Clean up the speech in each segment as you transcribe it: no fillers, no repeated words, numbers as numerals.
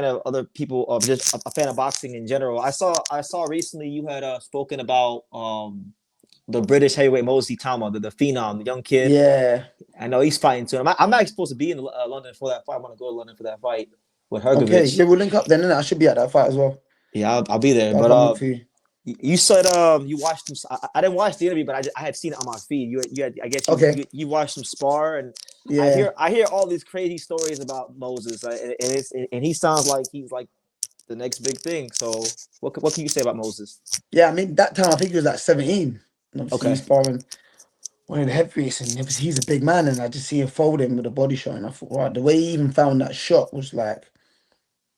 of other people, or just a fan of boxing in general. I saw recently you had spoken about the British heavyweight Moses Itauma, the phenom, the young kid. Yeah. I know he's fighting too. I'm actually supposed to be in London for that fight. I want to go to London for that fight with Okay. Hrgovic. Yeah, we'll link up then, innit? I should be at that fight as well. Yeah, I'll be there. I'll But come look for you. you said you watched him. I didn't watch the interview, but I had seen it on my feed. You had, I guess Okay. you watched him spar, and Yeah. I hear all these crazy stories about Moses, and he sounds like he's like the next big thing. So what can you say about Moses? Yeah, I mean, that time I think he was like 17. And obviously Okay, he's sparring one of the heavyweights, and obviously he's a big man, and I just see him fold him with a body shot, and I thought, wow, the way he even found that shot was like,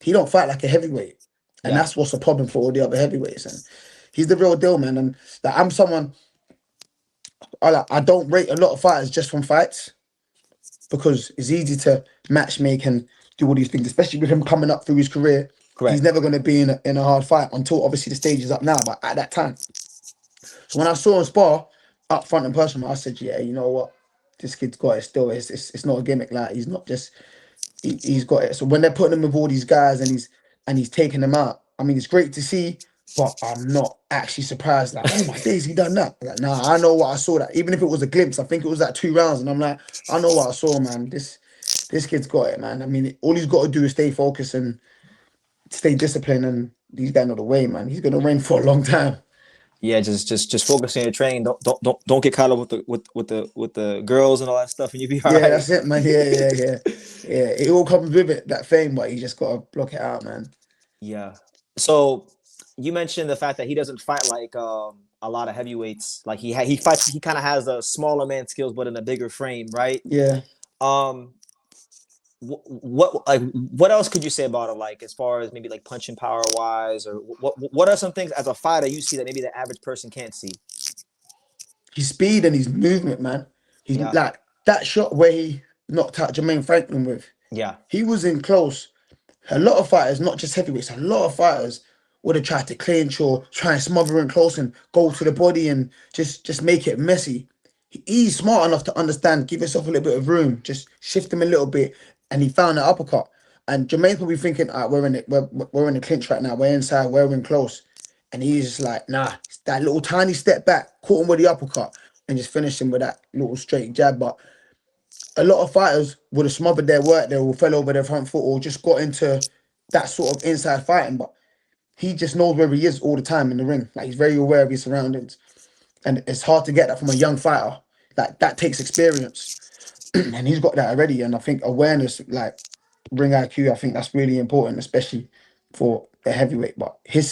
he don't fight like a heavyweight. And yeah, that's what's a problem for all the other heavyweights. And he's the real deal, man. And like, I'm someone, I don't rate a lot of fighters just from fights, because it's easy to match make and do all these things, especially with him coming up through his career. He's correct. never going to be in a hard fight until obviously the stage is up now. But at that time, so when I saw him spar up front in person, I said, yeah, you know what? This kid's got it still. It's not a gimmick. Like, he's not just, he's got it. So when they're putting him with all these guys and he's taking them out, I mean, it's great to see, but I'm not actually surprised. Like, oh my days, he done that. Like, nah, I know what I saw. That even if it was a glimpse, I think it was like 2 rounds, and I'm like, I know what I saw, man. This kid's got it, man. I mean, all he's got to do is stay focused and stay disciplined, and these guys know the way, man. He's gonna reign for a long time. Yeah, just focus on your training. Don't get caught up with the girls and all that stuff, and you be all Yeah, right. that's it, man. Yeah. It all comes with it, that fame, but you just gotta block it out, man. Yeah. So you mentioned the fact that he doesn't fight like a lot of heavyweights. Like he fights. He kind of has a smaller man skills, but in a bigger frame, right? Yeah. Um, what else could you say about him? Like as far as maybe like punching power wise, or what are some things as a fighter you see that maybe the average person can't see? His speed and his movement, man. He's Yeah. like that shot where he knocked out Jermaine Franklin with. Yeah. He was in close. A lot of fighters, not just heavyweights, a lot of fighters would have tried to clinch or try and smother him close and go to the body and just make it messy. He's smart enough to understand, give yourself a little bit of room, just shift him a little bit, and he found that uppercut. And Jermaine's probably thinking, all right, we're in the clinch right now, we're inside, we're in close. And he's just like, nah, that little tiny step back, caught him with the uppercut, and just finished him with that little straight jab. But a lot of fighters would have smothered their work there or fell over their front foot or just got into that sort of inside fighting. But he just knows where he is all the time in the ring. Like, he's very aware of his surroundings. And it's hard to get that from a young fighter. Like, that takes experience. And he's got that already. And I think awareness, like ring IQ, I think that's really important, especially for a heavyweight. But his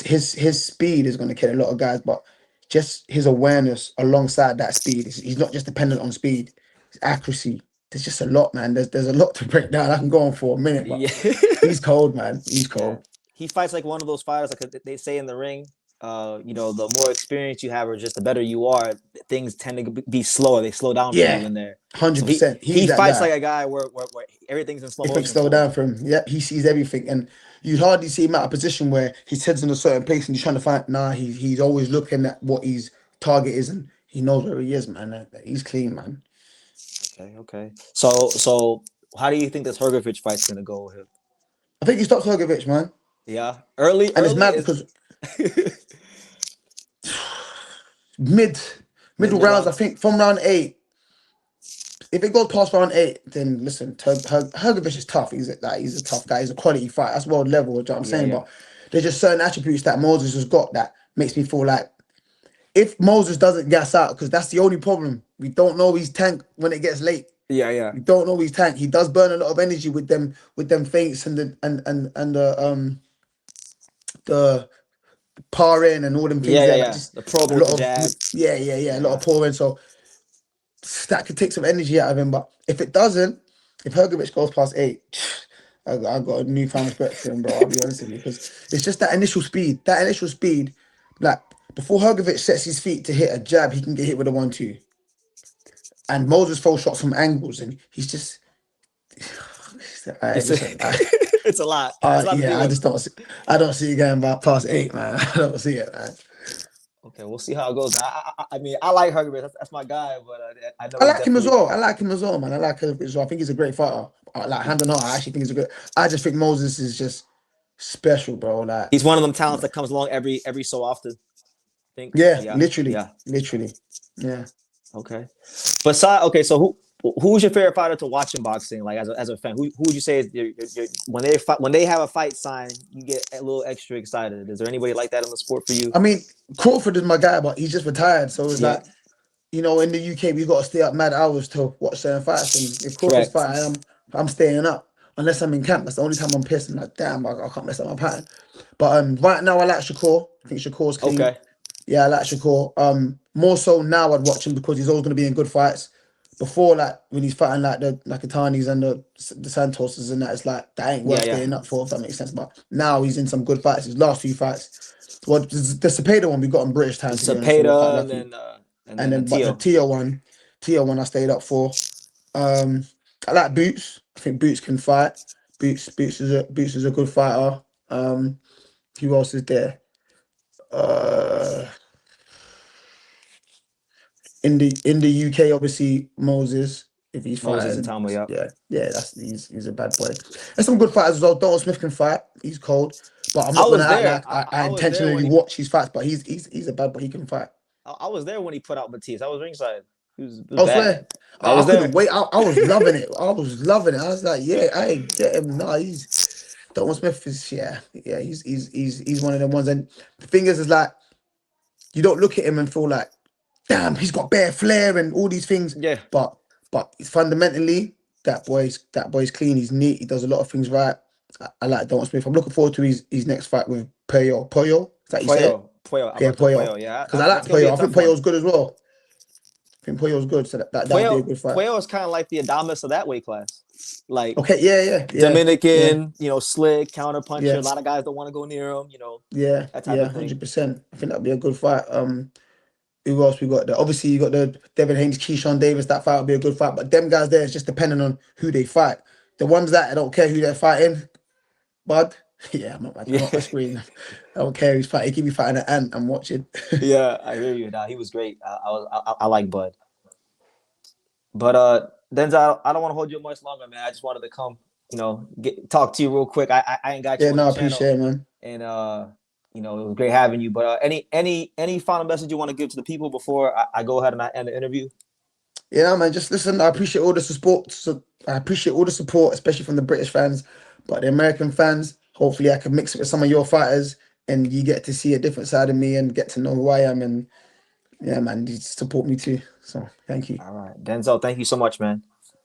speed is going to kill a lot of guys. But just his awareness alongside that speed, he's not just dependent on speed, his accuracy. There's just a lot, man. There's a lot to break down. I can go on for a minute, but Yeah. he's cold, man. He's Yeah. cold. He fights like one of those fighters, like they say in the ring. The more experience you have, or just the better you are, things tend to be slower. They slow down for you Yeah, in there. So he 100%. He's he that fights guy. like a guy where everything's in slow If things motion slow for him. down for him, yeah, he sees everything, and you hardly see him at a position where his head's in a certain place and he's trying to find. Nah, he's always looking at what his target is, and he knows where he is, man. He's clean, man. Okay. So how do you think this Hrgovic fight's gonna go with him? I think he stops Hrgovic, man, Yeah, early, and it's early mad is because mid middle mid rounds. I rounds. think from round 8. If it goes past round 8, then listen, Hrgovic is tough. He's a tough guy. He's a quality fight. That's world level. You know what I'm Yeah, saying? yeah. But there's just certain attributes that Moses has got that makes me feel like if Moses doesn't gas out, because that's the only problem. We don't know his tank when it gets late. Yeah, yeah. We don't know his tank. He does burn a lot of energy with them feints and the par in and all them things there. Like, Yeah. just The pro a with lot the of, jab. a lot Yeah. of pour in. So that could take some energy out of him. But if it doesn't, if Hrgovic goes past 8, I got a newfound respect for him, bro. I'll be honest with you, because it's just that initial speed. That initial speed, like before Hrgovic sets his feet to hit a jab, he can get hit with a 1-2. And Moses throws shots from angles, and he's just. Alright, It's a, listen. it's a lot. It's a lot to Yeah, deal I with. just don't. I don't see it going about past 8, man. I don't see it, man. Okay, we'll see how it goes. I mean, I like Hrgovic. That's my guy, but I know I he's like him as definitely. well. I like him as well, man. I like him as well. I think he's a great fighter. Like hand on heart, I actually think he's a good. I just think Moses is just special, bro. Like, He's one of them talents that comes along every so often. I think. yeah, Yeah. literally, Yeah. literally, yeah. Okay. Besides, okay, so who's your favorite fighter to watch in boxing? Like as a fan, who would you say is when they fight, when they have a fight sign, you get a little extra excited? Is there anybody like that in the sport for you? I mean, Crawford is my guy, but he's just retired, so it's Yeah. like, you know, in the UK, we got to stay up mad hours to watch certain fights. And if Crawford's Correct. fighting, I'm staying up unless I'm in camp. That's the only time I'm pissed. I'm like, damn, I can't mess up my pattern. But right now, I like Shakur. I think Shakur's clean. Okay. Yeah, I like Shakur. More so now, I'd watch him because he's always going to be in good fights. Before, like when he's fighting like the Nakatanis and the Santoses and that, it's like that ain't Yeah. worth Yeah. staying up for, if that makes sense. But now he's in some good fights. His last few fights. Well, the Cepeda one we got in British time, to be honest. We were quite Cepeda and lucky. then And then, but the Tio. Tio one I stayed up for. I like Boots. I think Boots can fight. Boots is a good fighter. Who else is there? Uh, in the UK, obviously Moses. If he's Moses fighting, Itauma. Yeah. yeah, he's a bad boy. There's some good fighters as well. Dalton Smith can fight. He's cold, but I'm I not gonna was act there. like I I was there intentionally when watch his fights. But he's a bad boy. He can fight. I was there when he put out Matisse. I was ringside. It was I swear, bad. I was I couldn't there. wait. I was loving it. I was loving it. I was like, yeah, I get him. No, he's Dalton Smith is yeah. He's one of them ones. And the thing is like you don't look at him and feel like, damn, he's got bare flair and all these things. Yeah. But fundamentally, that boy's clean. He's neat. He does a lot of things right. I like Dalton Smith. I'm looking forward to his next fight with Puyo. Puyo, is that you say it? Puyo, Yeah, Alberto Puyo. Puyo. Yeah, Because I like that's gonna be Puyo. a I think tough one. Puyo's good as well. I think Puyo's good, so that'll be a good fight. Puyo is kind of like the Adamas of that weight class. Like Okay, yeah. Dominican, slick, counter puncher. Yeah. A lot of guys don't want to go near him, Yeah, that type yeah, of thing. 100%. I think that'd be a good fight. Who else we got there? Obviously, you got the Devin Haney, Keyshawn Davis. That fight would be a good fight. But them guys there is just depending on who they fight. The ones that I don't care who they're fighting, bud. Yeah, I'm not Yeah. screen. I don't care who's fighting. He could be fighting an ant. I'm watching. Yeah, I hear you. Nah, he was great. I like Bud. But Denzel, I don't want to hold you much longer, man. I just wanted to come, talk to you real quick. I ain't got you Yeah, on no, the I channel, appreciate it, man. and it was great having you. But any final message you want to give to the people before I go ahead and I end the interview? Yeah, man. Just listen. I appreciate all the support. So I appreciate all the support, especially from the British fans, but the American fans. Hopefully, I can mix it with some of your fighters, and you get to see a different side of me and get to know who I am. And yeah, man, you support me too. So thank you. All right, Denzel, thank you so much, man.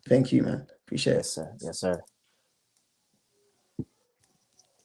Thank you, man. Appreciate it. Yes, sir. Yes, sir.